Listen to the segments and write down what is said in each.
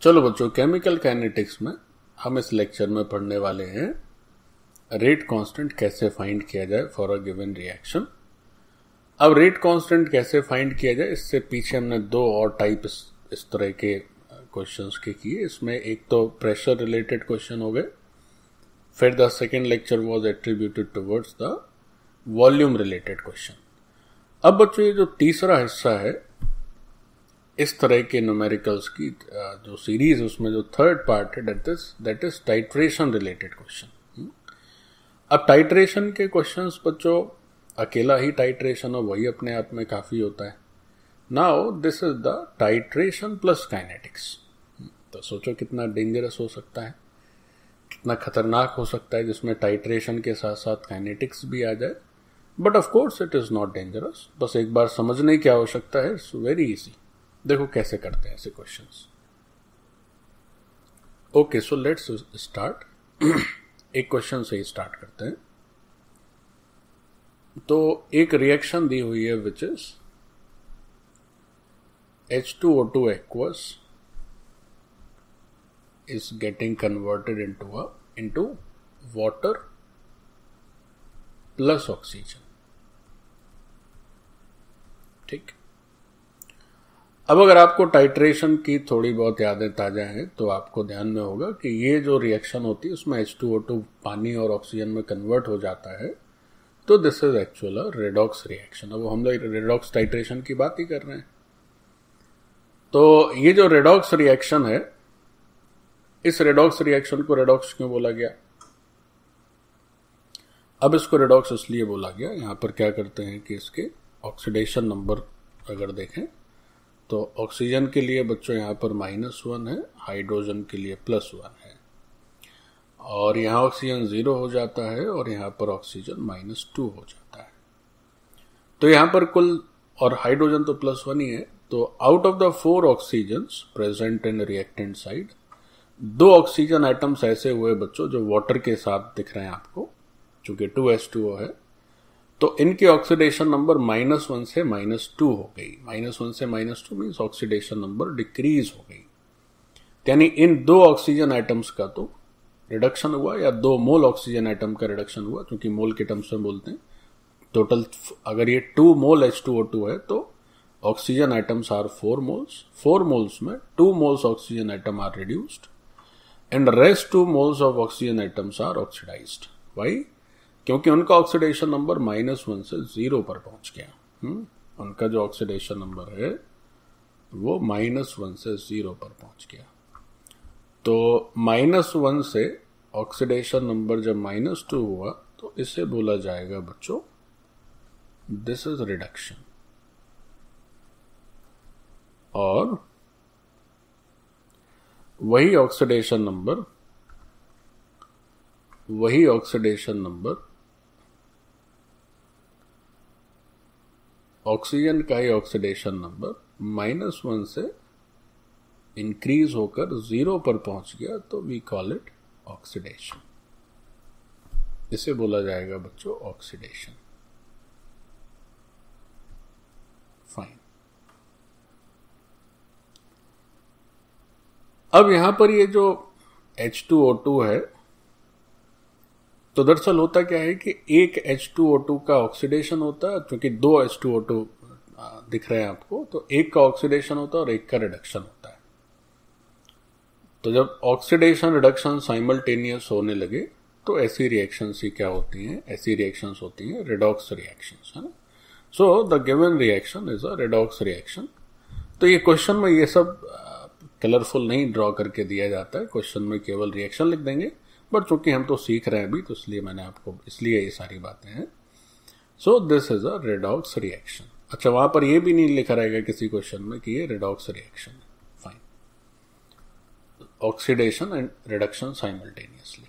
चलो बच्चों, chemical kinetics में हम इस लेक्चर में पढ़ने वाले हैं रेट कांस्टेंट कैसे फाइंड किया जाए फॉर अ गिवन रिएक्शन। अब रेट कांस्टेंट कैसे फाइंड किया जाए, इससे पीछे हमने दो और टाइप इस तरह के क्वेश्चंस के किए। इसमें एक तो प्रेशर रिलेटेड क्वेश्चन हो गए, फिर the second lecture was attributed towards the volume related question. अब बच्चों ये जो तीसरा हिस्सा है इस तरह के न्यूमेरिकल्स की जो सीरीज, उसमें जो थर्ड पार्ट है that is titration related question. अब टाइट्रेशन के क्वेश्चंस बच्चों, अकेला ही टाइट्रेशन हो वही अपने आप में काफी होता है। Now this is the titration plus kinetics. तो सोचो कितना डेंजरस हो सकता है, कितना खतरनाक हो सकता है जिसमें टाइट्रेशन के साथ साथ काइनेटिक्स भी आ जाए। But of course it is not dangerous, बस एक बार समझने की आवश्यकता है। It's very easy. देखो कैसे करते हैं ऐसे questions. Okay, so let's start. एक क्वेश्चन से ही स्टार्ट करते हैं। तो एक रिएक्शन दी हुई है which is H2O2 aqueous is getting converted into water plus oxygen। ठीक। अब अगर आपको टाइट्रेशन की थोड़ी बहुत यादें ताजा हैं तो आपको ध्यान में होगा कि ये जो रिएक्शन होती है उसमें H2O2 पानी और ऑक्सीजन में कन्वर्ट हो जाता है। तो this is actual redox reaction. अब हम लोग रेडॉक्स टाइट्रेशन की बात ही कर रहे हैं। तो ये जो रेडॉक्स रिएक्शन है, इस रेडॉक्स रिएक्शन को रेडॉक्स क्यों बोला गया? अब इसको रेडॉक्स इसलिए बोला गया, यहां पर क्या करते हैं कि इसके ऑक्सीडेशन नंबर अगर देखें तो ऑक्सीजन के लिए बच्चों यहां पर -1 है, हाइड्रोजन के लिए +1 है, और यहां ऑक्सीजन 0 हो जाता है और यहां पर ऑक्सीजन -2 हो जाता है। तो यहां पर कुल, और हाइड्रोजन तो +1 ही है, तो out of the 4 oxygens present in reactant side, 2 oxygen items ऐसे हुए बच्चों जो वाटर के साथ दिख रहे हैं आपको, चूंकि 2H2O है, तो इनके ऑक्सीडेशन नंबर -1 से -2 हो गई। -1 से -2 मीन्स ऑक्सीडेशन नंबर डिक्रीज हो गई। यानी इन 2 ऑक्सीजन आइटम्स का तो रिडक्शन हुआ, या 2 मोल ऑक्सीजन आइटम का रिडक्शन हुआ, क्योंकि मोल के टर्म्स में बोलते हैं। टोटल अगर ये 2 मोल H2O2 है तो oxygen atoms are 4 moles. 4 moles में 2 moles oxygen atom are reduced and rest 2 moles of oxygen atoms are oxidised. Why? क्योंकि उनका ऑक्सीडेशन नंबर -1 से 0 पर पहुंच गया। उनका जो ऑक्सीडेशन नंबर है वो -1 से 0 पर पहुंच गया। तो -1 से ऑक्सीडेशन नंबर जब -2 हुआ तो इसे बोला जाएगा बच्चों दिस इज रिडक्शन। और वही ऑक्सीडेशन नंबर ऑक्सीजन का ही ऑक्सीडेशन नंबर -1 से इंक्रीज होकर 0 पर पहुंच गया, तो वी कॉल इट ऑक्सीडेशन। इसे बोला जाएगा बच्चों ऑक्सीडेशन। फाइन। अब यहां पर ये जो H2O2 है, तो दरअसल होता क्या है कि एक H2O2 का ऑक्सीडेशन होता है, क्योंकि 2 H2O2 दिख रहे हैं आपको, तो एक का ऑक्सीडेशन होता है और एक का रिडक्शन होता है। तो जब ऑक्सीडेशन रिडक्शन साइमल्टेनियस होने लगे तो ऐसी रिएक्शंस ही क्या होती हैं? ऐसी रिएक्शंस होती हैं रेडॉक्स रिएक्शंस, है ना। So the given reaction is a redox reaction. तो ये क्वेश्चन में ये सब कलरफुल नहीं ड्रॉ करके दिया जाता है, क्वेश्चन में केवल रिएक्शन लिख देंगे। बट चूंकि हम तो सीख रहे हैं अभी, तो इसलिए मैंने आपको, इसलिए ये सारी बातें हैं। सो this is a redox reaction. अच्छा, वहां पर ये भी नहीं लिखा रहेगा किसी क्वेश्चन में कि ये रेडॉक्स रिएक्शन है। Fine. Oxidation and reduction simultaneously.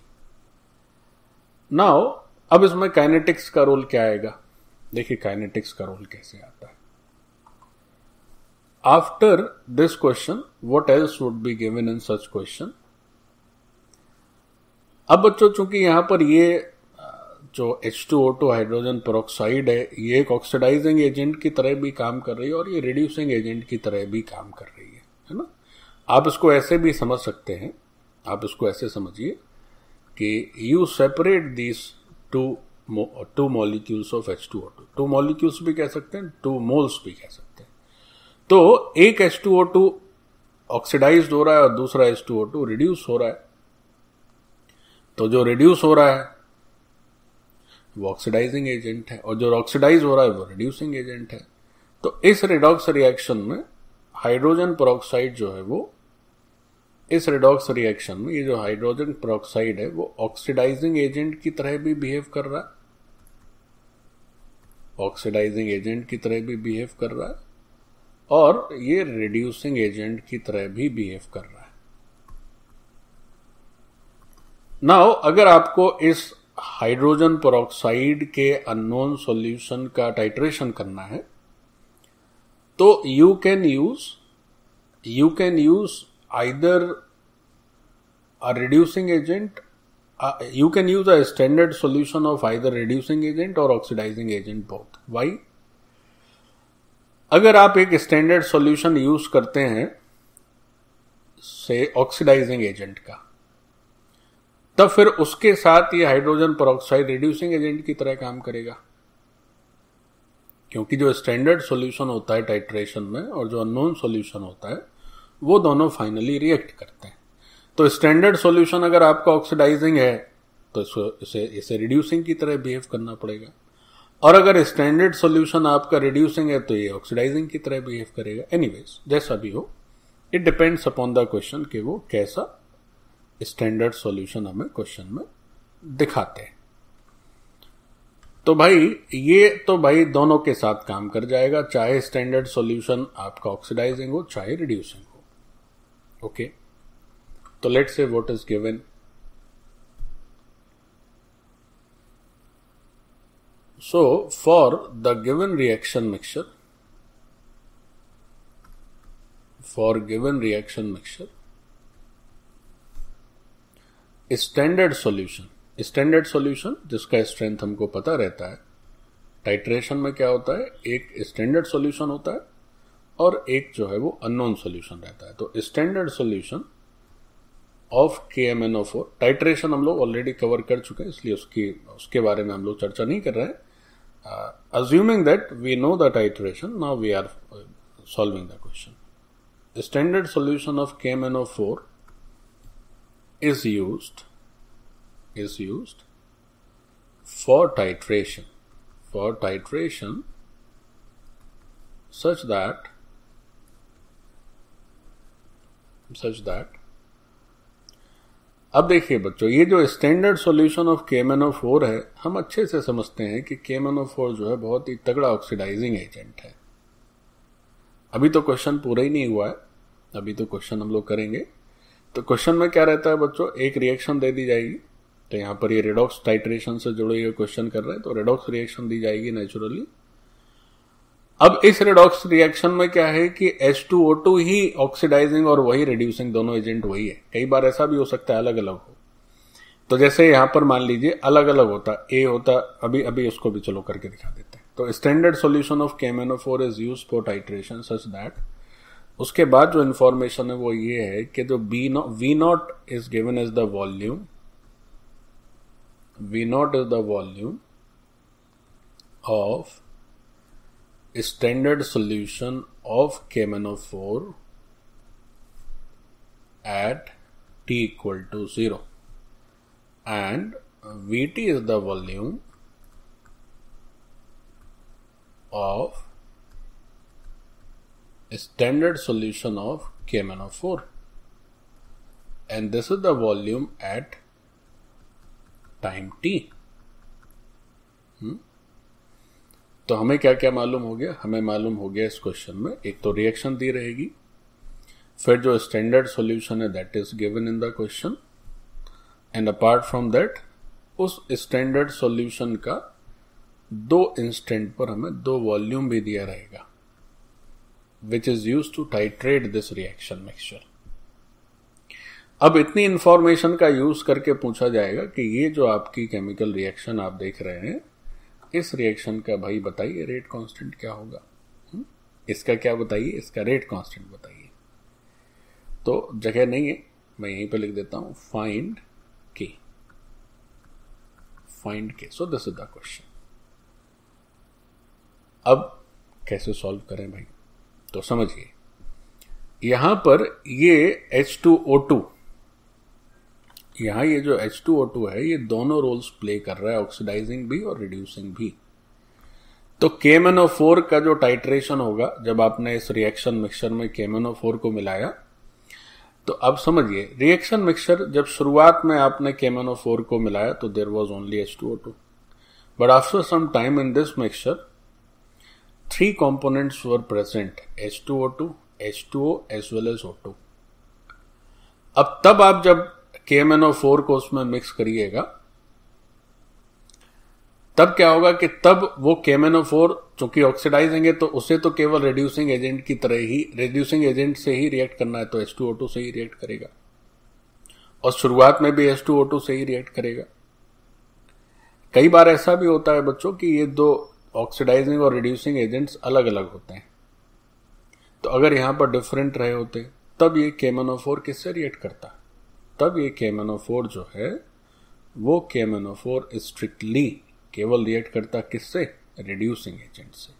Now अब इसमें काइनेटिक्स का रोल क्या आएगा? देखिए काइनेटिक्स का रोल कैसे आता है। After this question what else would be given in such question? अब बच्चों चूंकि यहां पर ये जो H2O2 हाइड्रोजन पेरोक्साइड है, ये एक ऑक्सीडाइजिंग एजेंट की तरह भी काम कर रही है और ये रिड्यूसिंग एजेंट की तरह भी काम कर रही है ना। आप इसको ऐसे भी समझ सकते हैं, आप इसको ऐसे समझिए कि you separate these two molecules of H2O2। 2 molecules भी कह सकते हैं, 2 मोल्स भी कह सकते हैं। तो एक H2O2 ऑक्सीडाइज हो रहा है और दूसरा H2O2 रिड्यूस हो रहा है। तो जो रिड्यूस हो रहा है वो ऑक्सीडाइजिंग एजेंट है और जो ऑक्सीडाइज हो रहा है वो रिड्यूसिंग एजेंट है। तो इस रिडॉक्स रिएक्शन में हाइड्रोजन पेरोक्साइड जो है वो, इस रिडॉक्स रिएक्शन में ये जो हाइड्रोजन पेरोक्साइड है वो ऑक्सीडाइजिंग एजेंट की तरह भी बिहेव कर रहा है, ऑक्सीडाइजिंग एजेंट की तरह भी बिहेव कर रहा है और ये रिड्यूसिंग एजेंट की तरह भी बिहेव कर रहा है। नाउ अगर आपको इस हाइड्रोजन पेरोक्साइड के अननोन सॉल्यूशन का टाइट्रेशन करना है तो you can use either a reducing agent, you can use a standard solution of either reducing agent or oxidizing agent both. Why? अगर आप एक स्टैंडर्ड सॉल्यूशन यूज करते हैं से ऑक्सीडाइजिंग एजेंट का, तब फिर उसके साथ ये हाइड्रोजन पेरोक्साइड रिड्यूसिंग एजेंट की तरह काम करेगा, क्योंकि जो स्टैंडर्ड सॉल्यूशन होता है टाइट्रेशन में और जो अननोन सॉल्यूशन होता है वो दोनों फाइनली रिएक्ट करते हैं। तो स्टैंडर्ड सॉल्यूशन अगर आपका ऑक्सीडाइजिंग है तो इसे रिड्यूसिंग की तरह बिहेव करना पड़ेगा, और अगर स्टैंडर्ड सॉल्यूशन आपका रिड्यूसिंग है तो ये ऑक्सीडाइजिंग की तरह बिहेव करेगा। एनीवेज, जैसा भी हो, it depends upon the question कि वो कैसा स्टैंडर्ड सॉल्यूशन हमें क्वेश्चन में दिखाते हैं। तो भाई दोनों के साथ काम कर जाएगा, चाहे स्टैंडर्ड सॉल्यूशन आपका ऑक्सीडाइजिंग हो चाहे रिड्यूसिंग हो। ओके, तो let's say what is given. So for the given reaction mixture, standard solution जिसका स्ट्रेंथ हमको पता रहता है, टाइट्रेशन में क्या होता है, एक स्टैंडर्ड सॉल्यूशन होता है और एक जो है वो अननोन सॉल्यूशन रहता है। तो standard solution of KMnO4, titration हम लोग ऑलरेडी कवर कर चुके हैं, इसलिए उसके बारे में हम लोग चर्चा नहीं कर रहे हैं। Assuming that we know the titration, now we are solving the question. Standard solution of KMnO4 is used for titration such that अब देखिए बच्चों, ये जो स्टैंडर्ड सॉल्यूशन ऑफ KMnO4 है, हम अच्छे से समझते हैं कि KMnO4 जो है बहुत ही तगड़ा ऑक्सीडाइजिंग एजेंट है। अभी तो क्वेश्चन पूरा ही नहीं हुआ है, अभी तो क्वेश्चन हम लोग करेंगे। तो क्वेश्चन में क्या रहता है बच्चों, एक रिएक्शन दे दी जाएगी, तो यहां पर ये रिडॉक्स टाइट्रेशन से जुड़े हुए क्वेश्चन कर रहे हैं, तो रिडॉक्स रिएक्शन दी जाएगी नेचुरली। अब इस रिडॉक्स रिएक्शन में क्या है कि H2O2 ही ऑक्सीडाइजिंग और वही रिड्यूसिंग, दोनों एजेंट वही है। कई बार ऐसा भी हो सकता है अलग अलग हो, तो जैसे यहां पर मान लीजिए अलग अलग होता, ए होता, अभी उसको भी चलो करके दिखा देते हैं। तो standard solution of KMnO4 is used for titration such that, उसके बाद जो इंफॉर्मेशन है वो ये है कि जो V0 is given as the volume, V0 is the volume of standard solution of KMnO4 at t equal to 0, and Vt is the volume of standard solution of KMnO4, and this is the volume at time t. तो हमें क्या क्या मालूम हो गया, हमें मालूम हो गया इस क्वेश्चन में, एक तो रिएक्शन दी रहेगी, फिर जो स्टैंडर्ड सॉल्यूशन है that is given in the question, and apart from that उस स्टैंडर्ड सॉल्यूशन का दो इंस्टेंट पर हमें दो वॉल्यूम भी दिया रहेगा, which is used to titrate this reaction mixture. अब इतनी इंफॉर्मेशन का यूज करके पूछा जाएगा कि ये जो आपकी केमिकल रिएक्शन आप देख रहे हैं, इस रिएक्शन का भाई बताइए रेट कांस्टेंट क्या होगा, इसका क्या बताइए, इसका रेट कांस्टेंट बताइए। तो जगह नहीं है, मैं यहीं पे लिख देता हूं फाइंड के, सो दिस इज द क्वेश्चन। अब कैसे सॉल्व करें भाई, तो समझिए यहां पर ये H2O2, यहां ये जो H2O2 है ये दोनों रोल्स प्ले कर रहा है, ऑक्सीडाइजिंग भी और रिड्यूसिंग भी। तो KMnO4 का जो टाइट्रेशन होगा जब आपने इस रिएक्शन मिक्सचर में KMnO4 को मिलाया, तो अब समझिए रिएक्शन मिक्सचर जब शुरुआत में आपने KMnO4 को मिलाया तो there was only H2O2, but after some time in this mixture 3 components were present, H2O2, H2O as well as O2। अब तब आप जब KMnO4 को उसमें मिक्स करिएगा तब क्या होगा कि तब वो KMnO4 चूंकि ऑक्सीडाइजिंग है तो उसे तो केवल रिड्यूसिंग एजेंट की तरह ही, रिड्यूसिंग एजेंट से ही रिएक्ट करना है, तो H2O2 से ही रिएक्ट करेगा और शुरुआत में भी H2O2 से ही रिएक्ट करेगा। कई बार ऐसा भी होता है बच्चों कि ये दो ऑक्सीडाइजिंग और रिड्यूसिंग एजेंट्स अलग अलग होते हैं, तो अगर यहां पर डिफरेंट रहे होते तब ये KMnO4 किससे रिएक्ट करता, तब ये KMnO4 जो है वो KMnO4 स्ट्रिक्टली केवल रिएक्ट करता किससे, रिड्यूसिंग एजेंट से,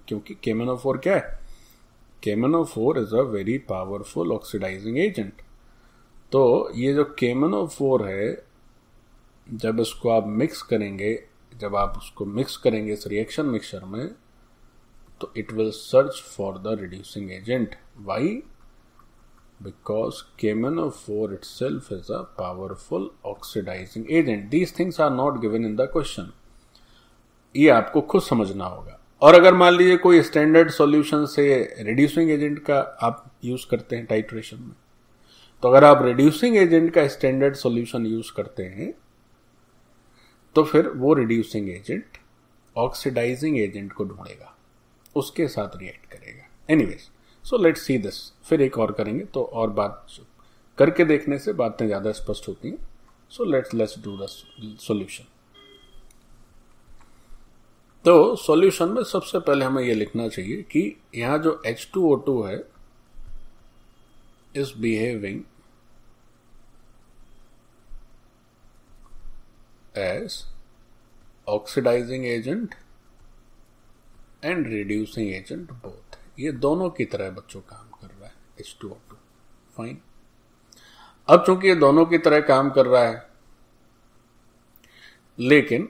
क्योंकि KMnO4 क्या है, KMnO4 is a very powerful oxidising agent. तो ये जो KMnO4 है जब इसको आप मिक्स करेंगे, जब आप उसको मिक्स करेंगे इस रिएक्शन मिक्सचर में, तो it will search for the reducing agent. Why? Because KMnO4 itself is a powerful oxidizing agent. These things are not given in the question. ये आपको खुद समझना होगा। और अगर मान लीजिए कोई स्टैंडर्ड सॉल्यूशन से रिड्यूसिंग एजेंट का आप यूज करते हैं टाइट्रेशन में, तो अगर आप रिड्यूसिंग एजेंट का स्टैंडर्ड सॉल्यूशन यूज करते हैं तो फिर वो रिड्यूसिंग एजेंट ऑक्सीडाइजिंग एजेंट को ढूंढेगा, उसके साथ रिएक्ट करेगा। Anyways, so let's see this, फिर एक और करेंगे तो और बात करके देखने से बातें ज्यादा स्पष्ट होती हैं। So let's do the solution. तो सॉल्यूशन में सबसे पहले हमें यह लिखना चाहिए कि यहां जो H2O2 है is behaving as oxidizing agent and reducing agent both। ये दोनों की तरह बच्चों काम कर रहा है H2O2। फाइन। अब चूंकि ये दोनों की तरह काम कर रहा है, लेकिन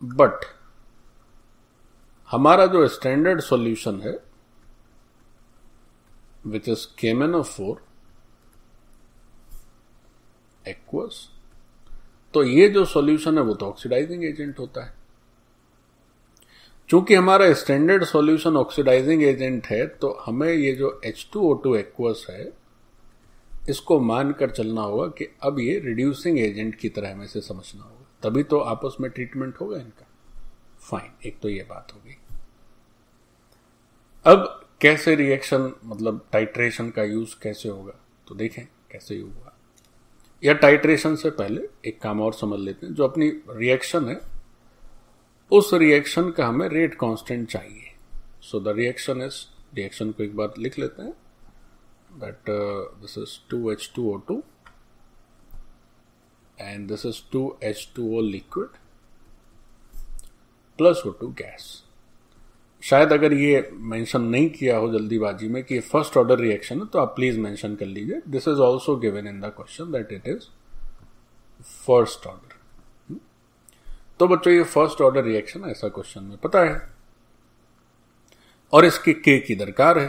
बट हमारा जो स्टैंडर्ड सॉल्यूशन है विच इज KMnO4 एक्वस, तो ये जो सॉल्यूशन है वो तो ऑक्सीडाइजिंग एजेंट होता है। चूंकि हमारा स्टैंडर्ड सॉल्यूशन ऑक्सीडाइजिंग एजेंट है तो हमें ये जो H2O2 एक्वस है इसको मानकर चलना होगा कि अब ये रिड्यूसिंग एजेंट की तरह हमें से समझना होगा, तभी तो आपस में ट्रीटमेंट होगा इनका। फाइन, एक तो ये बात हो गई। अब कैसे रिएक्शन मतलब टाइट्रेशन का यूज कैसे होगा, तो देखें कैसे होगा। या टाइट्रेशन से पहले एक काम और समझ लेते हैं। जो अपनी रिएक्शन है उस रिएक्शन का हमें रेट कांस्टेंट चाहिए। So the reaction is, reaction को एक बार लिख लेते हैं, that this is 2H2O2 and this is 2H2O liquid plus O2 gas. शायद अगर ये मेंशन नहीं किया हो जल्दीबाजी में कि ये फर्स्ट ऑर्डर रिएक्शन है तो आप प्लीज मेंशन कर लीजिए। This is also given in the question that it is first order. तो बच्चों ये फर्स्ट ऑर्डर रिएक्शन ऐसा क्वेश्चन में पता है और इसके के की दरकार है।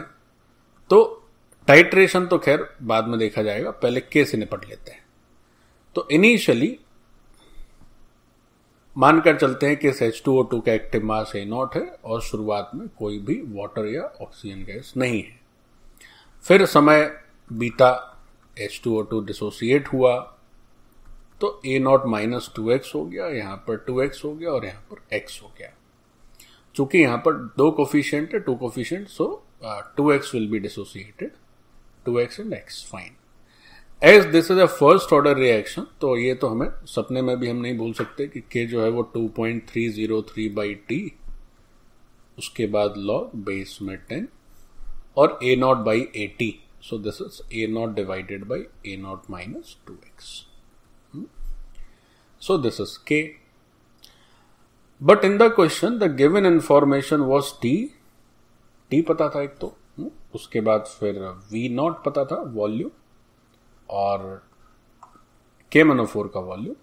तो टाइट्रेशन तो खैर बाद में देखा जाएगा, पहले के से निपट लेते हैं। तो इनिशियली मानकर चलते हैं कि इस H2O2 का एक्टिव मास A0 है और शुरुआत में कोई भी वाटर या ऑक्सीजन गैस नहीं है। फिर समय बीता, H2O2 डिसोसिएट हुआ तो A0 माइनस 2x हो गया, यहां पर 2x हो गया और यहां पर x हो गया। चूंकि यहां पर दो कोफिशिएंट है, 2 coefficient, so 2x will be dissociated, 2x and x। Fine. As this is a first order reaction, तो ये तो हमें सपने में भी हम नहीं भूल सकते कि k जो है वो 2.303/t, उसके बाद log बेस में 10 और A0/80। So this is A naught divided by A naught minus 2x. So this is K. But in the question the given information was T. T पता था एक तो, उसके बाद फिर V naught पता था वॉल्यूम, और K-4 का वॉल्यूम,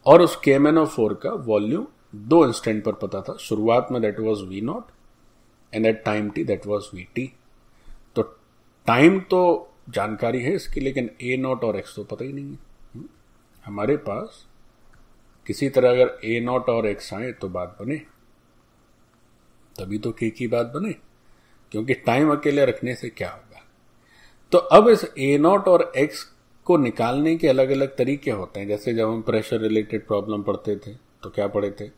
और उस K-4 का वॉल्यूम 2 इंस्टेंट पर पता था. शुरुआत में that was V naught and at time T that was VT. तो टाइम तो जानकारी है इसकी, लेकिन A naught और X तो पता ही नहीं है. हमारे पास किसी तरह अगर A naught और X आए तो बात बने, तभी तो K की बात बने, क्योंकि टाइम अकेले रखने से क्या होगा. तो अब इस A naught और X को निकालने के अलग अलग तरीके होते हैं. जैसे जब हम प्रेशर रिलेटेड प्रॉब्लम पढ़ते थे तो क्या पढ़े थे,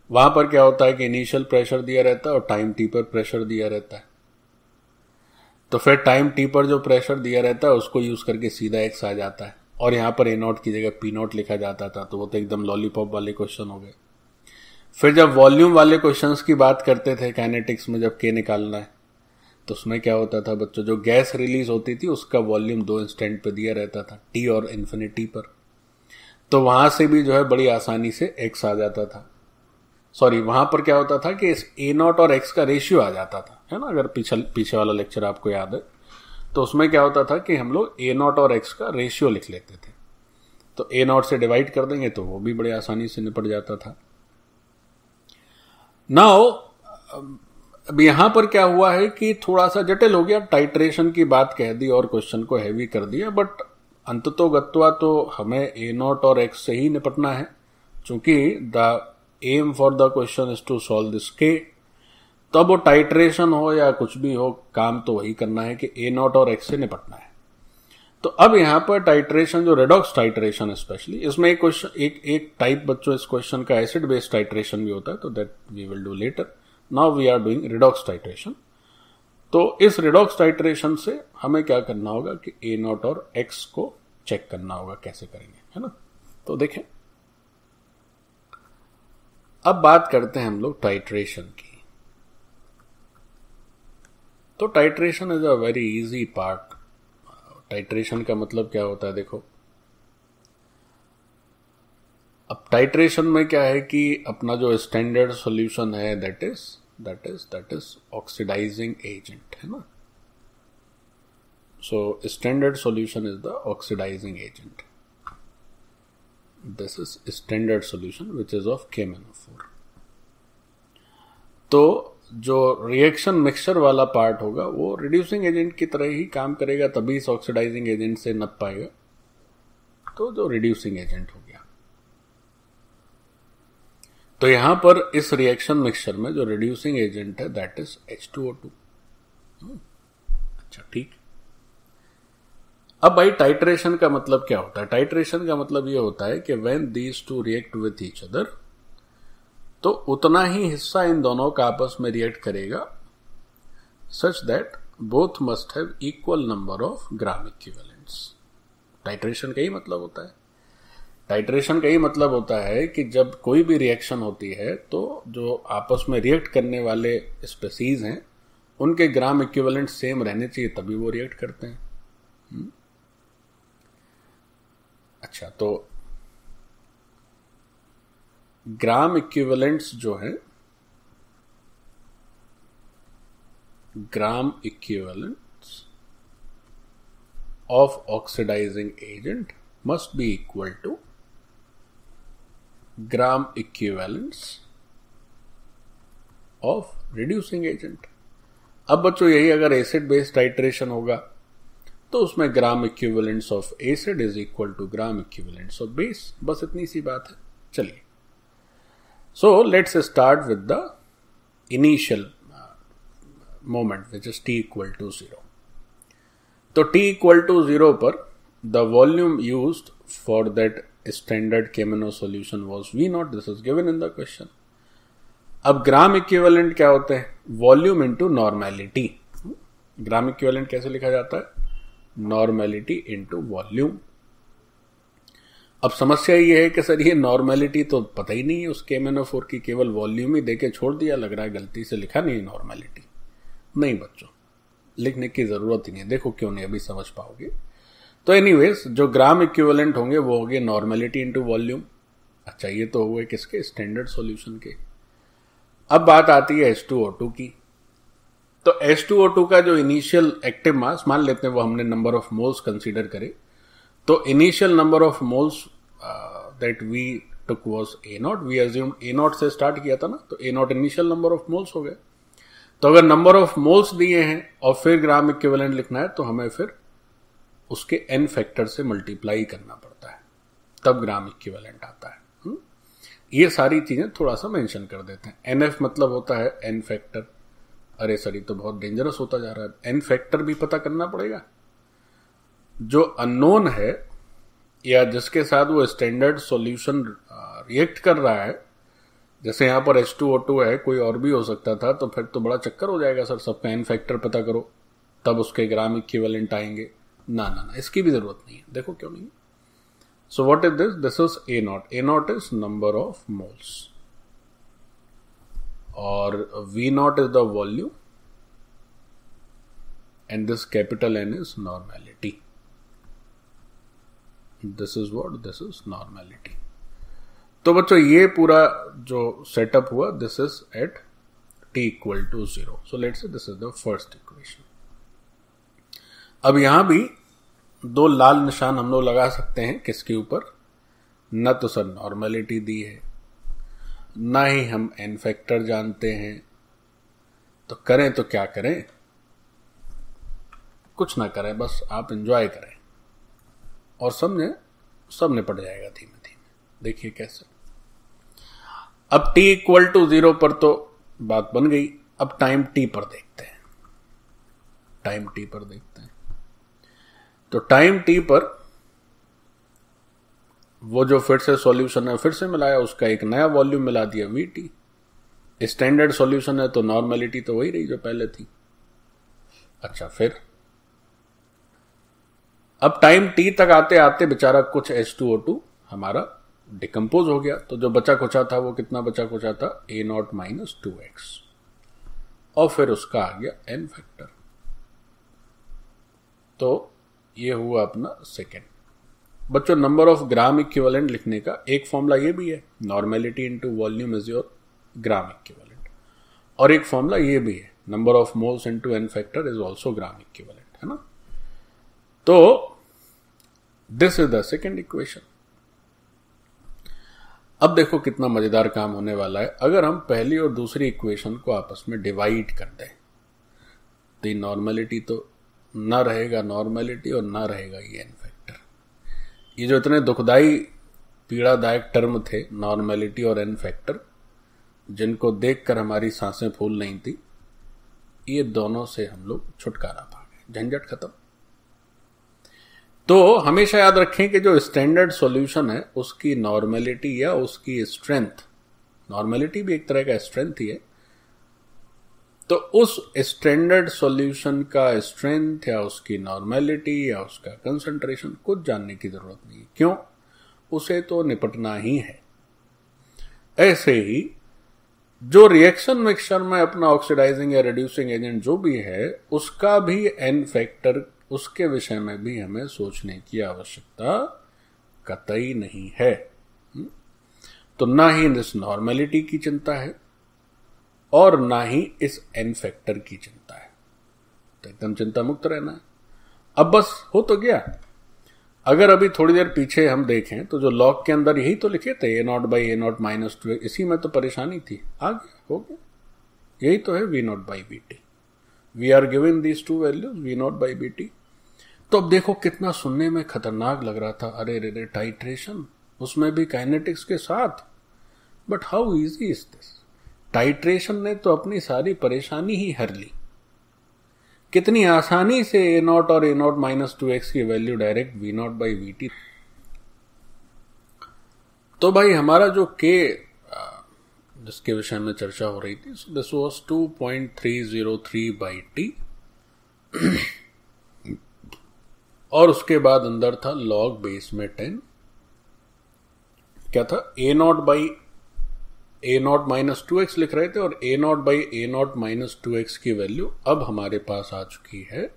वहां पर क्या होता है कि इनिशियल प्रेशर दिया रहता है और टाइम टी पर प्रेशर दिया रहता है. तो फिर टाइम टी पर जो प्रेशर दिया रहता है उसको यूज करके सीधा एक्स आ जाता है, और यहां पर ए नॉट की जगह पी नॉट लिखा जाता था. तो वो तो एकदम लॉलीपॉप वाले क्वेश्चन हो गए. फिर जब वॉल्यूम वाले क्वेश्चंस की बात करते थे काइनेटिक्स में, जब के निकालना है, तो उसमें क्या होता था बच्चों, जो गैस रिलीज होती थी उसका वॉल्यूम 2 इंस्टेंट पे दिया रहता था, टी और इन्फिनिटी पर. तो वहां से भी जो है बड़ी आसानी से एक्स आ जाता था. सॉरी, वहां पर क्या होता था कि इस ए नॉट और एक्स का रेशियो आ जाता था, है ना. अगर पीछे वाला लेक्चर आपको याद है तो उसमें क्या होता था कि हम लोग ए नॉट और एक्स का रेशियो लिख लेते थे. तो ए नॉट से डिवाइड कर देंगे तो वो भी बड़े आसानी से निपट जाता था. नाउ अब यहां पर क्या हुआ है कि थोड़ा सा जटिल हो गया. टाइट्रेशन की बात कह दी और क्वेश्चन को हैवी कर दिया, बट अंततोगत्वा तो हमें ए नॉट और एक्स से ही निपटना है, चूंकि the aim for the question is to solve this K. तब वो टाइट्रेशन हो या कुछ भी हो, काम तो वही करना है कि ए नॉट और एक्स से निपटना है. तो अब यहां पर टाइट्रेशन, जो रेडॉक्स टाइट्रेशन स्पेशली, इसमें एक क्वेश्चन, एक टाइप बच्चों इस क्वेश्चन का एसिड बेस्ड टाइट्रेशन भी होता है, तो that we will do later. Now we are doing redox titration. तो इस रिडॉक्स टाइट्रेशन से हमें क्या करना होगा कि ए नॉट और एक्स को चेक करना होगा. कैसे करेंगे, है ना. तो देखें, अब बात करते हैं हम लोग टाइट्रेशन की. तो titration is a very easy part. Titration का मतलब क्या होता है, देखो, अब टाइट्रेशन में क्या है कि अपना जो स्टैंडर्ड सॉल्यूशन है दैट इज ऑक्सीडाइजिंग एजेंट, है ना. So standard solution is the oxidising agent. This is standard solution which is of K-4. तो जो रिएक्शन मिक्सचर वाला पार्ट होगा वो रिड्यूसिंग एजेंट की तरह ही काम करेगा, तभी इस ऑक्सीडाइजिंग एजेंट से नप पाएगा. तो जो रिड्यूसिंग एजेंट हो गया, तो यहां पर इस रिएक्शन मिक्सचर में जो रिड्यूसिंग एजेंट है दैट इज H2O2. अच्छा, ठीक. अब भाई टाइट्रेशन का मतलब क्या होता है. टाइट्रेशन का मतलब यह होता है कि when these two react with each other, तो उतना ही हिस्सा इन दोनों का आपस में रिएक्ट करेगा, such that both must have equal number of gram equivalents. Titration का ही मतलब होता है. टाइट्रेशन का ही मतलब होता है कि जब कोई भी रिएक्शन होती है तो जो आपस में रिएक्ट करने वाले स्पेसीज हैं उनके ग्राम इक्विवेलेंट सेम रहने चाहिए, तभी वो रिएक्ट करते हैं. अच्छा, तो ग्राम इक्विवेलेंट्स जो है, gram equivalents of oxidising agent must be equal to gram equivalents of reducing agent. अब बच्चों यही अगर एसिड बेस्ड टाइट्रेशन होगा तो उसमें gram equivalents of acid is equal to gram equivalents of base. बस इतनी सी बात है. चलिए, so let's start with the initial moment which is t equal to 0. तो t equal to 0 पर the volume used for that standard K-MnO solution was V naught. This is given in the question. अब gram equivalent क्या होते हैं, volume into normality. Gram equivalent कैसे लिखा जाता है, नॉर्मेलिटी इंटू वॉल्यूम. अब समस्या ये है कि सर ये नॉर्मेलिटी तो पता ही नहीं है उस K-4 की, केवल वॉल्यूम ही देके छोड़ दिया, लग रहा है गलती से लिखा नहीं नॉर्मेलिटी. नहीं बच्चों, लिखने की ज़रूरत ही नहीं है। देखो क्यों नहीं, अभी समझ पाओगे। तो एनीवेज जो ग्राम इक्विवेलेंट होंगे वो होंगे नॉर्मेलिटी इनटू वॉल्यूम। अच्छा, ये तो हुए किसके, स्टैंडर्ड सॉल्यूशन के। अब बात आती है H2O2 की। तो H2O2 का जो इनिशियल एक्टिव मास मान लेते हैं वो हमने नंबर ऑफ मोल्स कंसीडर करे, तो initial number of moles that we took was A0, we assumed A0 से स्टार्ट किया था ना, तो A0 initial number of moles हो गए। तो अगर नंबर ऑफ मोल्स दिए हैं और फिर ग्राम इक्विवेलेंट लिखना है तो हमें फिर उसके n फैक्टर से मल्टीप्लाई करना पड़ता है, तब ग्राम इक्विवेलेंट आता है। ये सारी चीजें थोड़ा सा मेंशन कर देते हैं। NF मतलब होता है n फैक्टर। अरे सर, ये तो बहुत डेंजरस होता जा रहा है, n फैक्टर भी पता करना पड़ेगा। जो अननोन है या जिसके साथ वो स्टैंडर्ड सॉल्यूशन रिएक्ट कर रहा है, जैसे यहां पर H2O2 है, कोई और भी हो सकता था, तो फिर तो बड़ा चक्कर हो जाएगा सर, सबका n फैक्टर पता करो तब उसके ग्राम इक्विवेलेंट आएंगे। ना ना ना, इसकी भी जरूरत नहीं है। देखो क्यों नहीं। So what is this, this is A0। A0 is number of moles और V0 is the volume and this capital N is normality. This is what, this is normality. तो बच्चों ये पूरा जो सेटअप हुआ, this is at t equal to 0। So let's say this is the first equation. अब यहां भी दो लाल निशान हम लोग लगा सकते हैं, किसके ऊपर, न तो सर नॉर्मेलिटी दी है, ना ही हम n फैक्टर जानते हैं, तो करें तो क्या करें, कुछ ना करें, बस आप एंजॉय करें और समझे, सब निपट जाएगा धीमे धीमे। देखिए कैसे। अब t इक्वल टू 0 पर तो बात बन गई। अब टाइम t पर देखते हैं, टाइम t पर देखते हैं। तो टाइम t पर वो जो फिर से सॉल्यूशन है फिर से मिलाया, उसका एक नया वॉल्यूम मिला दिया VT। स्टैंडर्ड सॉल्यूशन है तो नॉर्मेलिटी तो वही रही जो पहले थी। अच्छा, फिर अब टाइम t तक आते आते बेचारा कुछ H2O2 हमारा डिकम्पोज हो गया, तो जो बचा कुचा था वो कितना बचा कुचा था, A0 माइनस 2x, और फिर उसका आ गया n फैक्टर। तो ये हुआ अपना सेकेंड। बच्चों नंबर ऑफ ग्राम इक्विवेलेंट लिखने का एक फॉर्मूला ये भी है, normality into volume is your gram equivalent, और एक फॉर्मूला ये भी है, number of moles into n factor is also gram equivalent, है ना। तो this is the second equation. अब देखो कितना मजेदार काम होने वाला है। अगर हम पहली और दूसरी इक्वेशन को आपस में डिवाइड कर दें तो नॉर्मेलिटी तो ना रहेगा नॉर्मेलिटी और ना रहेगा ये n फैक्टर। ये जो इतने दुखदाई पीड़ादायक टर्म थे नॉर्मेलिटी और n फैक्टर, जिनको देखकर हमारी सांसें फूल नहीं थी, ये दोनों से हम लोग छुटकारा पा गए, झंझट खत्म। तो हमेशा याद रखें कि जो स्टैंडर्ड सॉल्यूशन है उसकी नॉर्मेलिटी या उसकी स्ट्रेंथ, नॉर्मेलिटी भी एक तरह का स्ट्रेंथ ही है, तो उस स्टैंडर्ड सॉल्यूशन का स्ट्रेंथ या उसकी नॉर्मेलिटी या उसका कंसंट्रेशन कुछ जानने की जरूरत नहीं है। क्यों? उसे तो निपटना ही है। ऐसे ही जो रिएक्शन मिक्सचर में अपना ऑक्सीडाइजिंग या रिड्यूसिंग एजेंट जो भी है, उसका भी n फैक्टर, उसके विषय में भी हमें सोचने की आवश्यकता कतई नहीं है। तो ना ही इस नॉर्मेलिटी की चिंता है और ना ही इस n फैक्टर की चिंता है, तो एकदम चिंता मुक्त रहना है। अब बस हो तो गया। अगर अभी थोड़ी देर पीछे हम देखें तो जो लॉग के अंदर यही तो लिखे थे, A0 बाई A0 माइनस 2, इसी में तो परेशानी थी। आ गया, हो गया, यही तो है V0 by VT। We are giving these two values V0 by VT। तो अब देखो कितना सुनने में खतरनाक लग रहा था, अरे रे टाइट्रेशन, उसमें भी काइनेटिक्स के साथ। But how easy is this? Titration ने तो अपनी सारी परेशानी ही हर ली। कितनी आसानी से A0 और A0 माइनस 2x की value direct V0 by VT। तो भाई हमारा जो K जिसके विषय में चर्चा हो रही थी, दिस वाज 2.303 बाई T, और उसके बाद अंदर था लॉग बेस में 10। क्या था? A0 by A naught minus 2x लिख रहे थे और a naught by A naught minus 2x की वैल्यू अब हमारे पास आ चुकी है.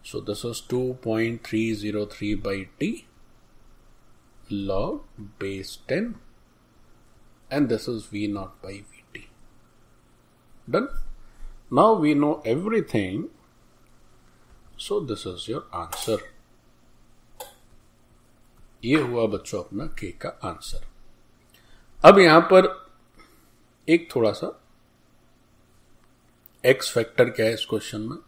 So this is 2.303 by T log base 10 and this is v naught by vt. Done. Now we know everything, so this is your answer. ये हुआ बच्चों अपना k का आंसर. अब यहां पर एक थोड़ा सा x फैक्टर क्या है इस क्वेश्चन में.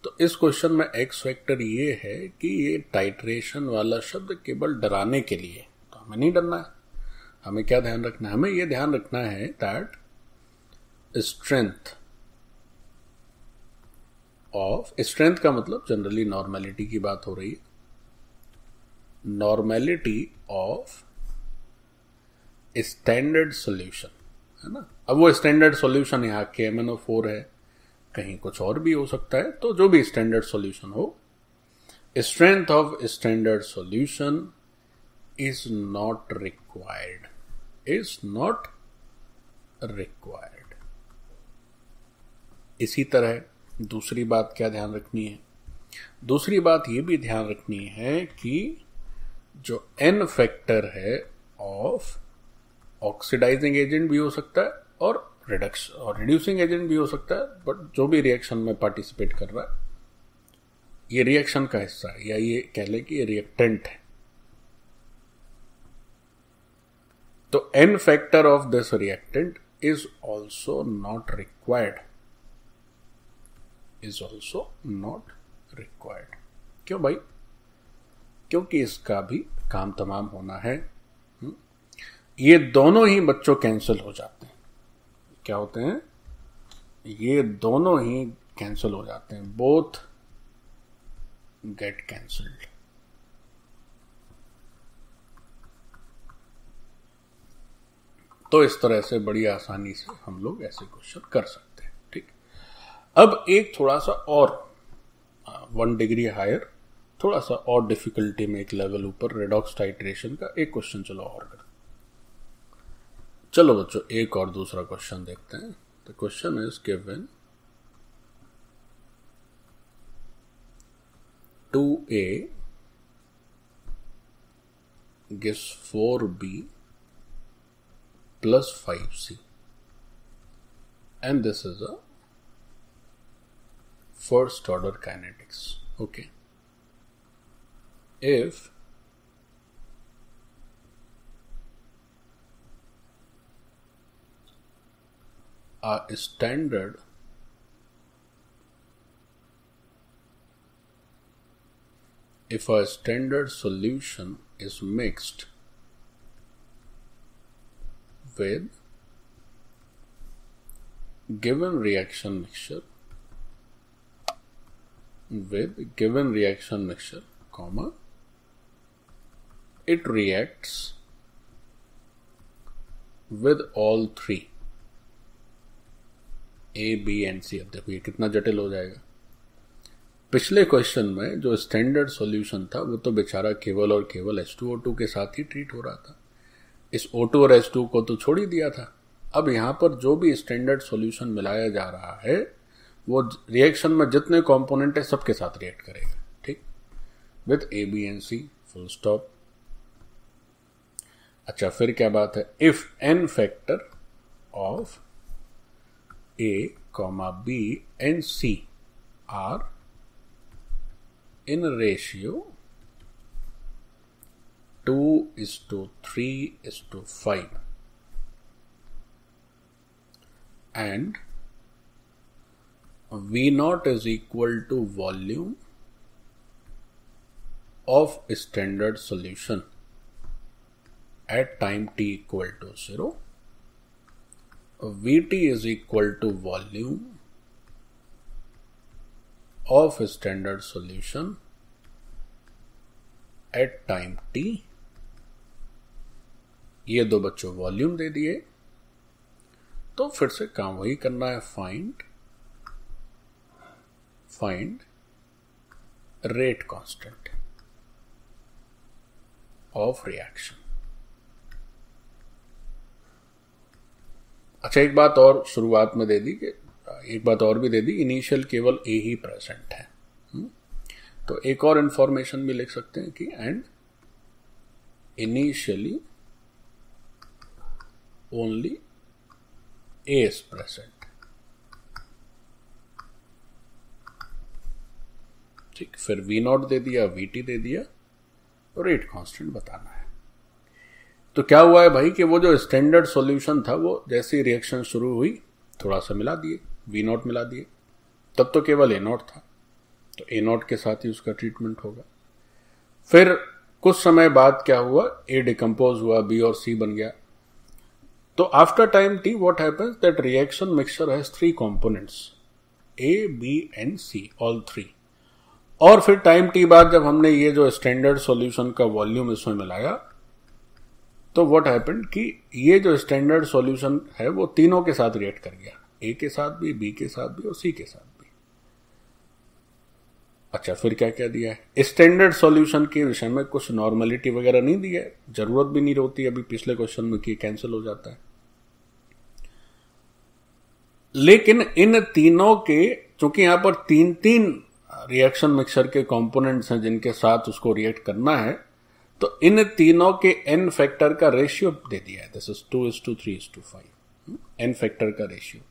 तो इस क्वेश्चन में x फैक्टर ये है कि ये टाइट्रेशन वाला शब्द केवल डराने के लिए, तो हमें नहीं डरना है. हमें क्या ध्यान रखना है, हमें ये ध्यान रखना है दैट स्ट्रेंथ का मतलब जनरली नॉर्मेलिटी की बात हो रही है. नॉर्मेलिटी ऑफ स्टैंडर्ड सॉल्यूशन है ना. अब वो स्टैंडर्ड सॉल्यूशन यहाँ KMnO4 है, कहीं कुछ और भी हो सकता है. तो जो भी स्टैंडर्ड सॉल्यूशन हो, strength of standard solution is not required. इसी तरह दूसरी बात क्या ध्यान रखनी है, दूसरी बात ये भी ध्यान रखनी है कि जो n फैक्टर है ऑफ ऑक्सीडाइजिंग एजेंट भी हो सकता है और रिड्यूसिंग एजेंट भी हो सकता है, बट जो भी रिएक्शन में पार्टिसिपेट कर रहा है ये रिएक्शन का हिस्सा है, या ये कह ले कि ये रिएक्टेंट है. तो n factor of this reactant is also not required. क्यों भाई? क्योंकि इसका भी काम तमाम होना है. ये दोनों ही बच्चों कैंसिल हो जाते हैं. क्या होते हैं? ये दोनों ही कैंसिल हो जाते हैं. Both get cancelled. तो इस तरह से बड़ी आसानी से हम लोग ऐसे क्वेश्चन कर सकते हैं. ठीक. अब एक थोड़ा सा और 1 डिग्री हायर, थोड़ा सा और डिफिकल्टी में एक लेवल ऊपर रेडॉक्स टाइट्रेशन का एक क्वेश्चन चलो और करते. चलो बच्चों एक और दूसरा क्वेश्चन देखते हैं. The question is given 2a gives 4b plus 5c and this is a first order kinetics. Okay. If a standard solution is mixed with given reaction mixture comma it reacts with all three A, B and C. अब देखो ये कितना जटिल हो जाएगा. पिछले question में जो स्टैंडर्ड सॉल्यूशन था वो तो बेचारा केवल और केवल H2O2 के साथ ही ट्रीट हो रहा था. इस O2 और H2 को तो छोड़ ही दिया था. अब यहां पर जो भी स्टैंडर्ड सॉल्यूशन मिलाया जा रहा है वो रिएक्शन में जितने कंपोनेंट है सबके साथ रिएक्ट करेगा. ठीक. With A, B and C full stop. अच्छा फिर क्या बात है? If n factor of A, B and C are in ratio 2:3:5 and V0 is equal to volume of standard solution at time t equal to 0. Vt is equal to volume of standard solution at time t. ये दो बच्चों volume दे दिए, तो फिर से काम वही करना है. Find rate constant of reaction. अच्छा, एक बात और शुरुआत में दे दी कि एक बात और भी दे दी, इनिशियल केवल ए ही प्रेजेंट है। तो एक और इंफॉर्मेशन भी लिख सकते हैं कि and initially only A is present. ठीक, फिर वी नॉट दे दिया, वी टी दे दिया, रेट कांस्टेंट बताना है। तो क्या हुआ है भाई कि वो जो स्टैंडर्ड सॉल्यूशन था वो जैसी रिएक्शन शुरू हुई थोड़ा सा मिला दिए, वी नॉट मिला दिए, तब तो केवल ए नॉट था, तो ए नॉट के साथ ही उसका ट्रीटमेंट होगा। फिर कुछ समय बाद क्या हुआ, ए डिकम्पोज हुआ, बी और सी बन गया। तो after time T what happens that reaction mixture has 3 components, A B and C, all 3। और फिर टाइम टी बाद जब हमने ये जो स्टैंडर्ड सॉल्यूशन का वॉल्यूम इसमें मिलाया, तो व्हाट हैपेंड कि ये जो स्टैंडर्ड सॉल्यूशन है वो तीनों के साथ रिएक्ट कर गया, ए के साथ भी, बी के साथ भी और सी के साथ भी। अच्छा, फिर क्या क्या दिया है, स्टैंडर्ड सॉल्यूशन के विषय में कुछ नॉर्मलिटी वगैरह नहीं दी है, जरूरत भी नहीं होती, अभी पिछले क्वेश्चन में की कैंसिल हो जाता है। लेकिन इन तीनों के, चूंकि यहां पर 3 रिएक्शन मिक्सचर के कंपोनेंट्स हैं जिनके साथ उसको रिएक्ट करना है, तो इन तीनों के एन फैक्टर का रेशियो दे दिया है, दिस इज 2:3:5, एन फैक्टर का रेशियो।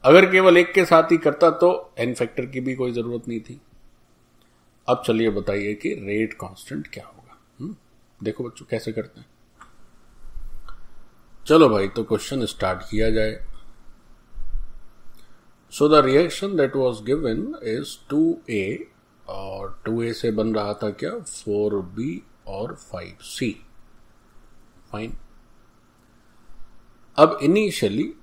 अगर केवल एक के साथ ही करता तो एन फैक्टर की भी कोई जरूरत नहीं थी। अब चलिए बताइए कि रेट कांस्टेंट क्या होगा। देखो बच्चों कैसे करते हैं। चलो भाई, तो क्वेश्चन स्टार्ट किया जाए। So the reaction that was given is 2A, और 2A से बन रहा था क्या, 4B और 5C। फाइन। अब इनिशियली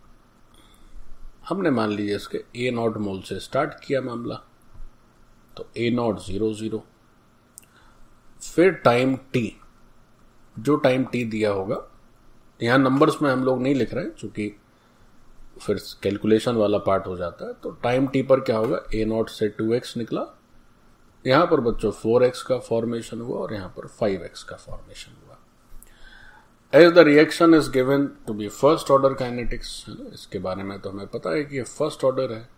हमने मान लीजिए इसके A नॉट मोल से स्टार्ट किया मामला, तो A नॉट 0,0। फिर टाइम T, जो टाइम T दिया होगा, यहां नंबर्स में हम लोग नहीं लिख रहे चूंकि फिर कैलकुलेशन वाला पार्ट हो जाता है। तो टाइम टी पर क्या होगा, ए नॉट से 2x निकला, यहां पर बच्चों 4x का फॉर्मेशन हुआ और यहां पर 5x का फॉर्मेशन हुआ। As the reaction is given to be first order kinetics, इसके बारे में तो हमें पता है कि ये फर्स्ट ऑर्डर है,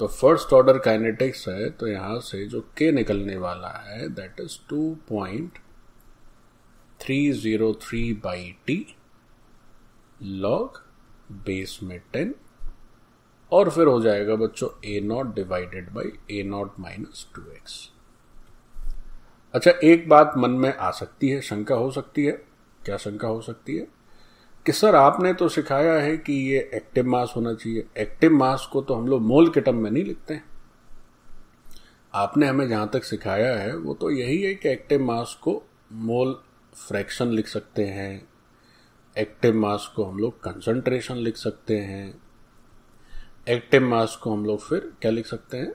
तो फर्स्ट ऑर्डर काइनेटिक्स है, तो यहां से जो k निकलने वाला है that is 2.303/t log base में 10, और फिर हो जाएगा बच्चों a naught divided by A naught minus 2x। अच्छा, एक बात मन में आ सकती है, शंका हो सकती है। क्या शंका हो सकती है कि सर आपने तो सिखाया है कि ये एक्टिव मास होना चाहिए, एक्टिव मास को तो हम लोग मोल के टर्म में नहीं लिखते हैं। आपने हमें जहां तक सिखाया है वो तो यही है कि एक्टिव मास को मोल फ्रैक्शन लिख सकते हैं, एक्टिव मास को हम लोग कंसंट्रेशन लिख सकते हैं, एक्टिव मास को हम लोग फिर क्या लिख सकते हैं,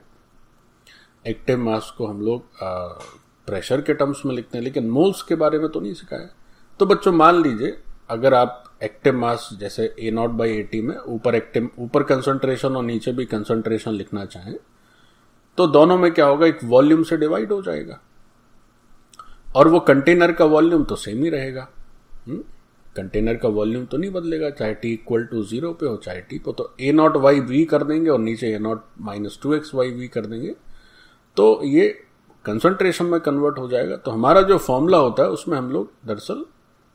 एक्टिव मास को हम लोग प्रेशर के टर्म्स में लिखते हैं, लेकिन मोल्स के बारे में तो नहीं सिखाया। तो बच्चों मान लीजिए अगर आप एक्टिव मास जैसे ए नॉट बाई एटी में ऊपर कंसंट्रेशन और नीचे भी कंसंट्रेशन लिखना चाहें, तो दोनों में क्या होगा, एक वॉल्यूम से डिवाइड हो जाएगा, और वो कंटेनर का वॉल्यूम तो सेम ही रहेगा। कंटेनर का वॉल्यूम तो नहीं बदलेगा, चाहे t इक्वल टू 0 पे हो चाहे t पे, तो ए नॉट वाई वी कर देंगे और नीचे a naught minus 2x by V कर देंगे, तो ये कंसंट्रेशन में कन्वर्ट हो जाएगा। तो हमारा जो फॉर्मूला होता है उसमें हम लोग दरअसल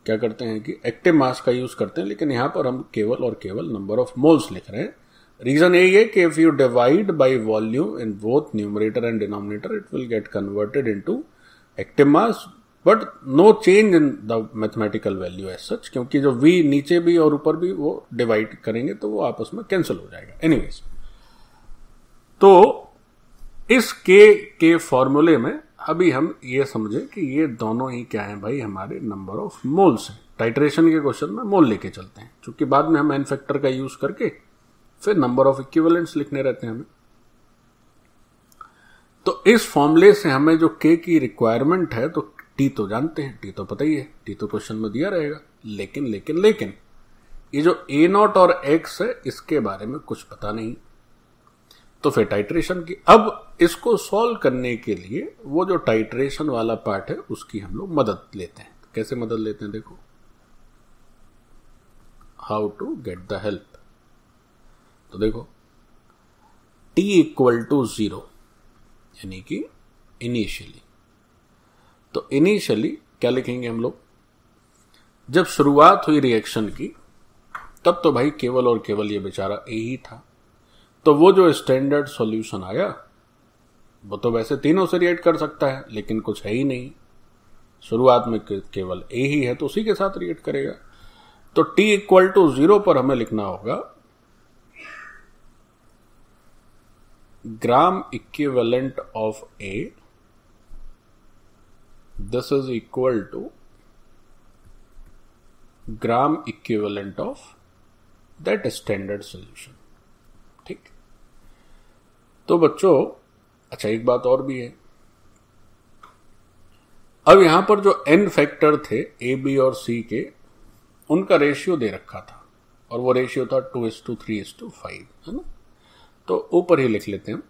क्या करते हैं कि एक्टिव मास का यूज करते हैं, लेकिन यहां पर हम केवल और केवल नंबर ऑफ मोल्स लिख रहे हैं। रीजन यही है कि if you divide by volume in both numerator and denominator it will get converted into active mass, but no change in the mathematical value as such, क्योंकि जो v नीचे भी और ऊपर भी वो डिवाइड करेंगे तो वो आपस में कैंसिल हो जाएगा। एनीवेज, तो इस के फॉर्मूले में अभी हम ये समझे कि ये दोनों ही क्या है भाई, हमारे नंबर ऑफ मोल्स हैं। टाइट्रेशन के क्वेश्चन में मोल लेके चलते हैं, क्योंकि बाद में हम एन फैक्टर का यूज करके फिर नंबर ऑफ इक्विवेलेंट्स लिखने रहते हैं हमें। तो इस फॉर्मूले से हमें जो के की रिक्वायरमेंट है, तो टी तो जानते हैं, टी तो पता ही है, टी तो क्वेश्चन में दिया रहेगा, लेकिन ये जो ए नॉट और एक्स है इसके बारे में कुछ पता नहीं। तो फिर टाइट्रेशन की, अब इसको सॉल्व करने के लिए वो जो टाइट्रेशन वाला पार्ट है उसकी हम लोग मदद लेते हैं। कैसे मदद लेते हैं देखो, how to get the help. तो देखो t इक्वल टू 0 यानी कि इनिशियली, तो इनिशियली क्या लिखेंगे हम लोग, जब शुरुआत हुई रिएक्शन की तब तो भाई केवल और केवल ये बेचारा ए ही था, तो वो जो स्टैंडर्ड सॉल्यूशन आया वो तो वैसे तीनों से रिएक्ट कर सकता है, लेकिन कुछ है ही नहीं, शुरुआत में केवल ए ही है तो उसी के साथ रिएक्ट करेगा। तो t इक्वल टू 0 पर हमें लिखना होगा gram equivalent of A, this is equal to gram equivalent of that standard solution. ठीक, तो बच्चों अच्छा एक बात और भी है, अब यहां पर जो n फैक्टर थे ए बी और सी के, उनका रेशियो दे रखा था और वो रेशियो था 2:3:5, है ना। तो ऊपर ही लिख लेते हैं,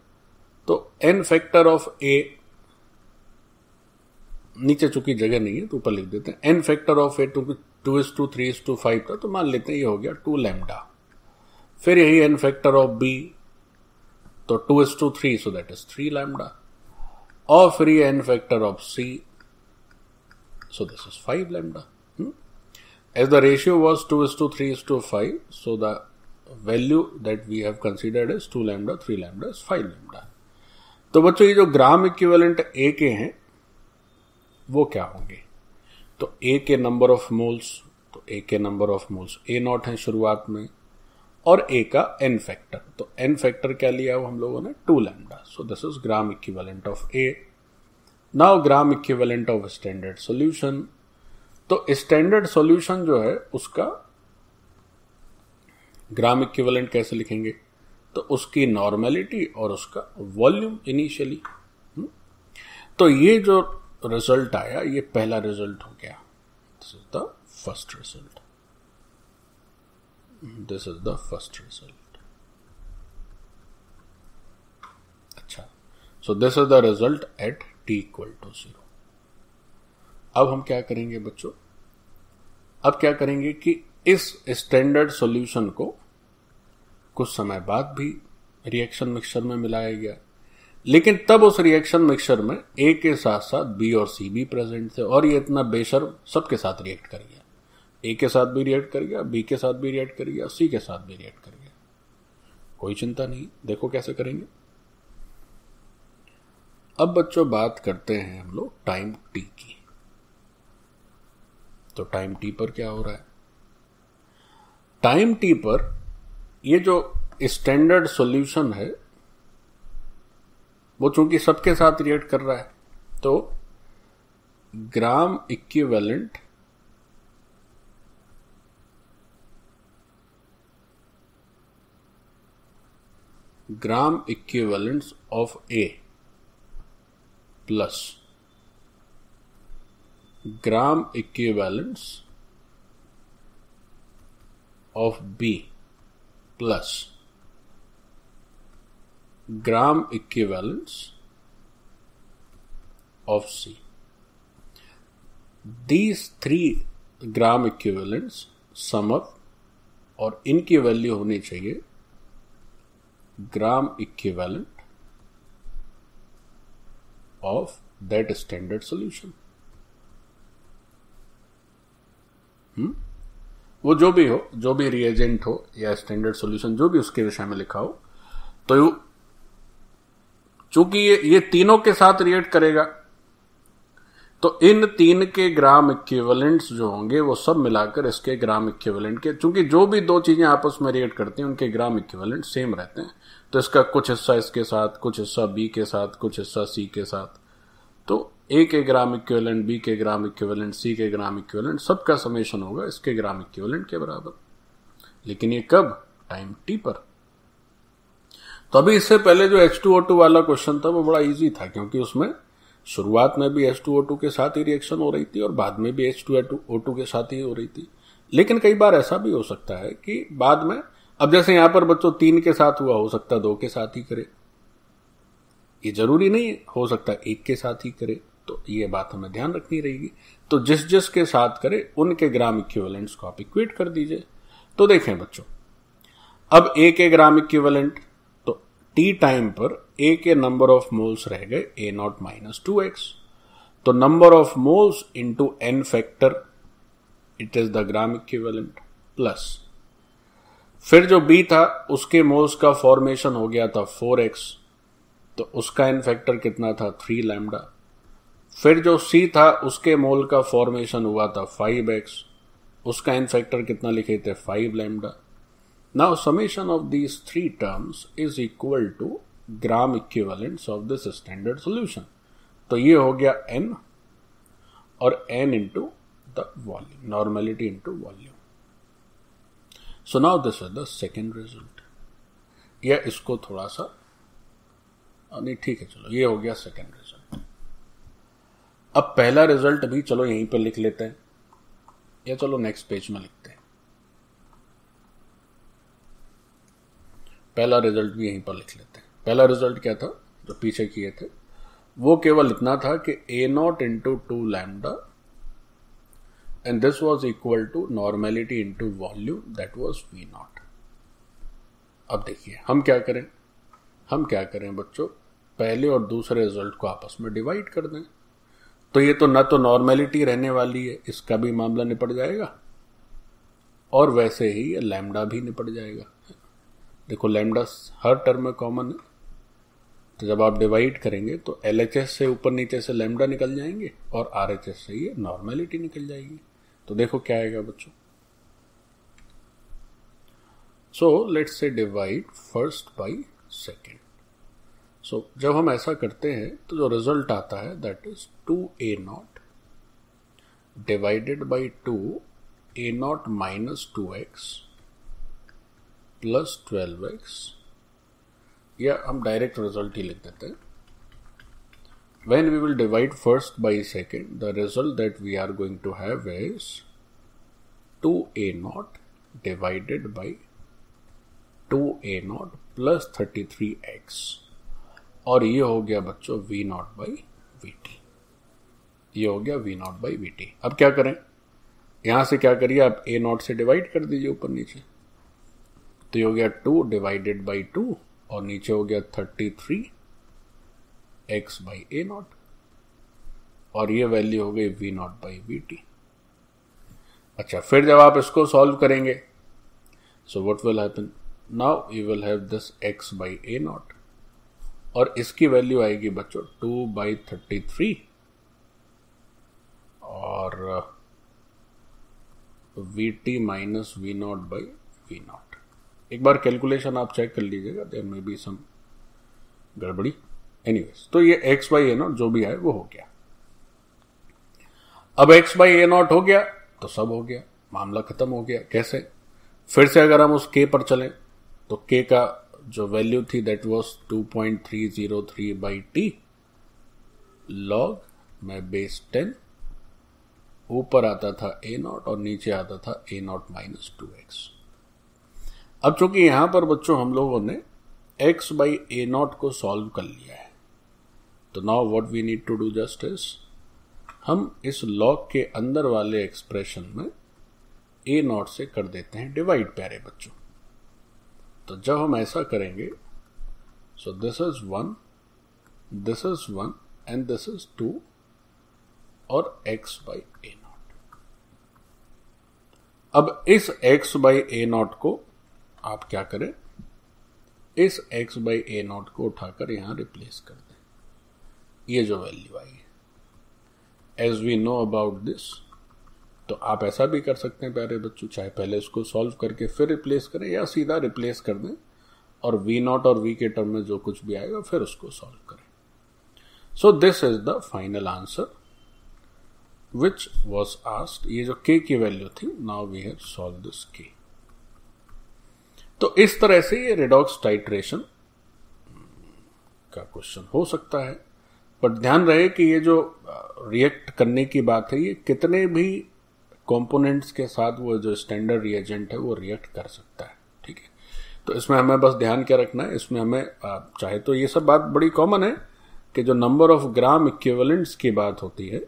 तो n फैक्टर ऑफ ए, नीचे चूंकि जगह नहीं है तो ऊपर लिख देते हैं, n फैक्टर ऑफ ए 2:3:5 था, तो मान लेते हैं ये हो गया 2 लैम्डा। फिर यही n फैक्टर ऑफ बी तो 2:3, सो दैट इज 3 लैम्डा, और फिर ये n factor of C, so this is 5 lambda. As the ratio was 2:3:5, so the value that we have considered is 2 lambda, 3 lambda is 5 lambda. तो बच्चों ये जो gram equivalent ए के हैं वो क्या होंगे, तो ए के नंबर ऑफ मोल्स, तो ए के नंबर ऑफ मोल्स A0 है शुरुआत में, और ए का n फैक्टर, तो n फैक्टर क्या लिया वो हम लोगों ने 2 lambda, so this is gram equivalent of A. Now gram equivalent of standard solution, तो स्टैंडर्ड सॉल्यूशन जो है उसका ग्राम इक्विवेलेंट कैसे लिखेंगे, तो उसकी नॉर्मेलिटी और उसका वॉल्यूम इनिशियली। तो ये जो रिजल्ट आया ये पहला रिजल्ट हो गया, this is the first result, this is the first result. अच्छा, so this is the result at t equal to 0। अब हम क्या करेंगे बच्चों, अब क्या करेंगे कि इस स्टैंडर्ड सॉल्यूशन को कुछ समय बाद भी रिएक्शन मिक्सचर में मिलाया गया, लेकिन तब उस रिएक्शन मिक्सचर में ए के साथ साथ बी और सी भी प्रेजेंट थे, और ये इतना बेशर्म सबके साथ रिएक्ट कर गया, ए के साथ भी रिएक्ट कर गया, बी के साथ भी रिएक्ट कर गया, सी के साथ भी रिएक्ट कर गया। कोई चिंता नहीं, देखो कैसे करेंगे। अब बच्चों बात करते हैं हम लोग टाइम टी की। तो टाइम टी पर क्या हो रहा है, टाइम टी पर ये जो स्टैंडर्ड सॉल्यूशन है वो चूंकि सबके साथ रिएक्ट कर रहा है, तो gram equivalent of A plus gram equivalence of B plus gram equivalence of C, these 3 gram equivalents sum up और इनकी वैल्यू होनी चाहिए gram equivalent of that standard solution. वो जो भी हो, जो भी रिएजेंट हो या स्टैंडर्ड सॉल्यूशन जो भी उसके विषय में लिखा हो, तो चूंकि ये तीनों के साथ रिएक्ट करेगा, तो इन 3 के ग्राम इक्विवेलेंट्स जो होंगे वो सब मिलाकर इसके ग्राम इक्विवेलेंट के, चूंकि जो भी 2 चीजें आपस में रिएक्ट करती हैं उनके ग्राम इक्विवेलेंट सेम रहते हैं, तो इसका कुछ हिस्सा इसके साथ, कुछ हिस्सा बी के साथ, कुछ हिस्सा सी के साथ, तो ए के ग्राम इक्विवेलेंट, बी के ग्राम इक्विवेलेंट, सी के ग्राम इक्विवेलेंट, सबका समेशन होगा इसके ग्राम इक्विवेलेंट के बराबर। लेकिन ये कब, टाइम टी पर। तो अभी इससे पहले जो H2O2 वाला क्वेश्चन था वो बड़ा इजी था, क्योंकि उसमें शुरुआत में भी H2O2 के साथ ही रिएक्शन हो रही थी और बाद में भी H2O2 के साथ ही हो रही थी। लेकिन कई बार ऐसा भी हो सकता है कि बाद में, अब जैसे यहां पर बच्चों 3 के साथ हुआ, हो सकता है 2 के साथ ही करे, ये जरूरी नहीं, हो सकता है 1 के साथ ही करे, तो ये बात हमें ध्यान रखनी रहेगी। तो जिस जिस के साथ करे उनके ग्राम इक्विवेलेंट्स को आप इक्वेट कर दीजिए। तो देखें बच्चों, अब ए के ग्राम इक्विवेलेंट, तो टी टाइम पर ए के नंबर ऑफ मोल्स रह गए ए नॉट माइनस 2x, तो number of moles into N factor, it is the gram equivalent, plus फिर जो बी था उसके मोल्स का फॉर्मेशन हो गया था 4x, तो उसका एन फैक्टर कितना था 3 लैम्डा। फिर जो सी था उसके मोल का फॉर्मेशन हुआ था 5x, उसका एन फैक्टर कितना लिखे थे 5 lambda. Now summation of these 3 terms is equal to gram equivalents of this standard solution. तो ये हो गया n और n into the volume, normality into volume. So now this is the second result. या इसको थोड़ा सा नहीं, ठीक है, चलो ये हो गया सेकेंड रिजल्ट। अब पहला रिजल्ट भी चलो यहीं पर लिख लेते हैं, या चलो नेक्स्ट पेज में लिखते हैं। पहला रिजल्ट भी यहीं पर लिख लेते हैं। पहला रिजल्ट क्या था जो पीछे किए थे, वो केवल इतना था कि a naught into 2 lambda and this was equal to normality into volume, that was V naught. अब देखिए हम क्या करें बच्चों, पहले और दूसरे रिजल्ट को आपस में डिवाइड कर दें। तो ये तो न तो नॉर्मेलिटी रहने वाली है, इसका भी मामला निपट जाएगा, और वैसे ही ये लैम्डा भी निपट जाएगा। देखो लैम्डा हर टर्म में कॉमन है, तो जब आप डिवाइड करेंगे तो LHS से ऊपर नीचे से लैम्डा निकल जाएंगे और RHS से ये नॉर्मेलिटी निकल जाएगी। तो देखो क्या आएगा बच्चों। So let's say divide first by second. So जब हम ऐसा करते हैं तो जो रिजल्ट आता है that is 2a not divided by 2 a not minus 2x plus 12x, या हम डायरेक्ट रिजल्ट ही लिख देते हैं। When we will divide first by second, the result that we are going to have is 2a naught divided by 2a naught plus 33x, और ये हो गया बच्चों v नॉट बाई vt। ये हो गया v नॉट बाई vt। अब क्या करें, यहां से क्या करिए, आप a नॉट से डिवाइड कर दीजिए ऊपर नीचे, तो ये हो गया 2 डिवाइडेड बाई 2 और नीचे हो गया 33 x बाई ए नॉट, और ये वैल्यू हो गई v नॉट बाई vt। अच्छा, फिर जब आप इसको सॉल्व करेंगे, so what will happen, now you will have this x by A not, और इसकी वैल्यू आएगी बच्चों 2 बाई 33 और vt minus V naught by V naught. एक बार कैलकुलेशन आप चेक कर लीजिएगा, देयर मे बी सम गड़बड़ी। एनीवेज, तो ये x बाई ए नॉट जो भी है वो हो गया। अब x बाई ए नॉट हो गया तो सब हो गया, मामला खत्म हो गया। कैसे, फिर से अगर हम उस k पर चलें तो k का जो वैल्यू थी that was 2.303 by T log में बेस 10, ऊपर आता था a नॉट और नीचे आता था a नॉट माइनस 2x। अब चूंकि यहां पर बच्चों हम लोगों ने x बाई ए नॉट को सॉल्व कर लिया है, तो now what we need to do just is, हम इस लॉग के अंदर वाले एक्सप्रेशन में ए नॉट से कर देते हैं डिवाइड प्यारे बच्चों। तो जब हम ऐसा करेंगे, सो this is 1, this is 1 and this is 2 और x बाई ए नॉट। अब इस x बाई ए नॉट को आप क्या करें, इस x बाई ए नॉट को उठाकर यहां रिप्लेस कर दें। ये जो वैल्यू आई, as we know about this, तो आप ऐसा भी कर सकते हैं प्यारे बच्चों, चाहे पहले इसको सॉल्व करके फिर रिप्लेस करें या सीधा रिप्लेस कर दें और v नॉट और v के टर्म में जो कुछ भी आएगा फिर उसको सॉल्व करें। So this is the final answer which was asked. ये जो k की वैल्यू थी, now we have solve this k। तो इस तरह से ये रिडॉक्स टाइट्रेशन का क्वेश्चन हो सकता है, पर ध्यान रहे कि ये जो रिएक्ट करने की बात है, ये कितने भी कंपोनेंट्स के साथ वो जो स्टैंडर्ड रिएजेंट है वो रिएक्ट कर सकता है। ठीक है, तो इसमें हमें बस ध्यान क्या रखना है, इसमें हमें चाहे तो ये सब बात बड़ी कॉमन है कि जो नंबर ऑफ ग्राम इक्विवेलेंट्स की बात होती है,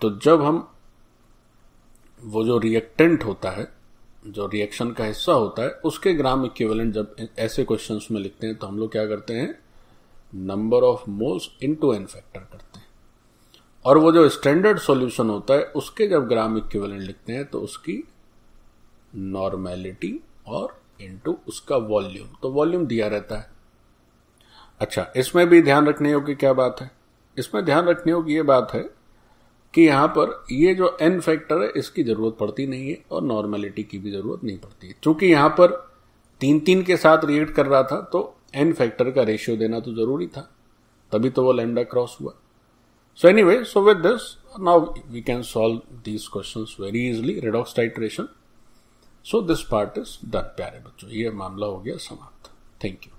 तो जब हम वो जो रिएक्टेंट होता है, जो रिएक्शन का हिस्सा होता है, उसके ग्राम इक्विवेलेंट जब ऐसे क्वेश्चंस में लिखते हैं तो हम लोग क्या करते हैं, number of moles into N factor करते हैं। और वो जो स्टैंडर्ड सॉल्यूशन होता है उसके जब ग्राम इक्विवेलेंट लिखते हैं तो उसकी नॉर्मेलिटी और इनटू उसका वॉल्यूम, तो वॉल्यूम दिया रहता है। अच्छा, इसमें भी ध्यान रखने योग्य क्या बात है, इसमें ध्यान रखने योग्य ये बात है कि यहां पर ये जो एन फैक्टर है इसकी जरूरत पड़ती नहीं है और नॉर्मेलिटी की भी जरूरत नहीं पड़ती है, क्योंकि यहां पर 3 के साथ रिएक्ट कर रहा था तो एन फैक्टर का रेशियो देना तो जरूरी था, तभी तो वो लैम्डा क्रॉस हुआ। So anyway, so with this now we can solve these questions very easily, redox titration. So this part is done प्यारे बच्चों, ये मामला हो गया समाप्त। Thank you.